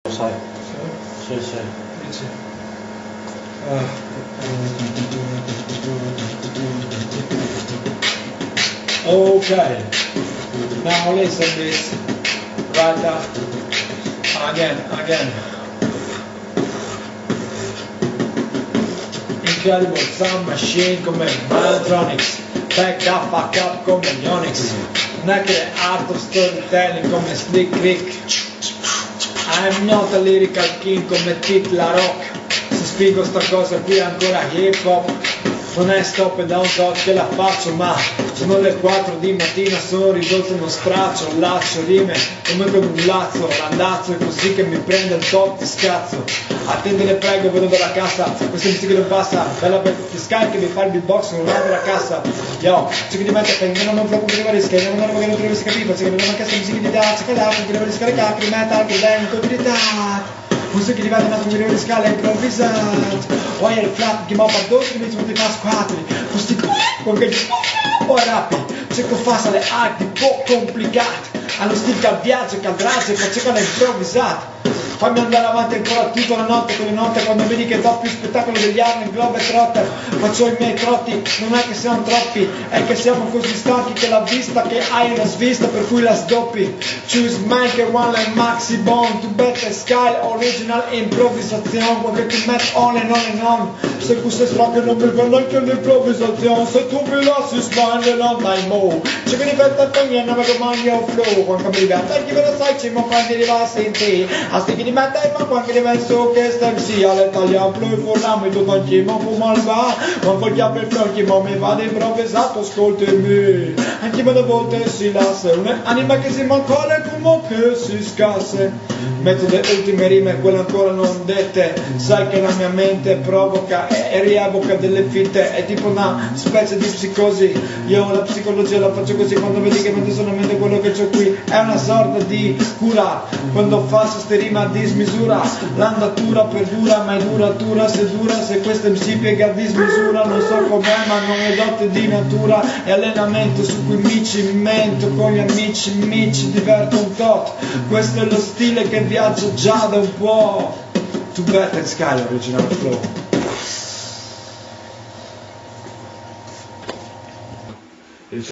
Lo sai? Sì, sì. Dici? Okay, now listen this right again. Incredible sound machine come Maltronics, back the fuck up come Onyx, non è che art of storytelling come Slick Rick. I'm not a lyrical king come Tit La Rock. Se spiego sta cosa qui è ancora hip hop. Non è stop e down tot che la faccio, ma sono le 4 di mattina, sono ridotto uno straccio, laccio rime come con un lazzo, l'andazzo è così che mi prende il top di scazzo. Attendere prego, vedo dalla cassa, questa musica non passa, bella per tutti sky che mi fa il beatbox, non apro la cassa. Yo, c'è che diventa che non ho proprio di varie schede, non ho che non trovi si capiva, c'è che non ho chiesto musica di dazzo, che l'altro, che devo scaricare, che metal, che lento, di ritard. Musica che diventa una figura di scala improvvisata. Poi è il flap che moppa 12 minuti non ti fa squadri. Questi con che poi rapi. C'è che fa le arti un po' complicate. Hanno stick al viaggio, che al raggio, che c'è che le improvvisate. Fammi andare avanti ancora tutta la notte con le notte quando vedi che do più spettacolo degli anni, Globe Trotter, faccio i miei trotti, non è che siamo troppi, è che siamo così stanchi che la vista che hai è una svista per cui la sdoppi. Choose Mike One like Maxi Bone, to better sky, original improvvisazione, quel che ti metti on and on. Se questo stracco non mi fa neanche l'improvvisazione, se tu mi lasci spandere non dai mo. Ci vieni per te e non mi mangio flow, quando mi diventa, chi ve lo sai, ci mi prendi di va a sentire, a stichi di mettere, ma quando mi penso che stem sia, l'Italia più fornami, tutto anche ma fu mal va, ma voglio per flocchi, ma mi va di improvvisato, ascoltami, anche me le volte si lascia, un'anima che si mancole come che si scasse. Metto le ultime rime, quelle ancora non dette, sai che la mia mente provoca e rievoca delle fitte, è tipo una specie di psicosi, io la psicologia la faccio così, quando vedi che metto solamente quello che c'ho qui, è una sorta di cura, quando faccio ste rime a dismisura, l'andatura perdura, ma è duratura, se questa MC piega a dismisura, non so com'è ma non è dote di natura, è allenamento su cui mi cimento, con gli amici mi ci diverto un tot, questo è lo stile che viaggio già da un po'. To better sky original flow.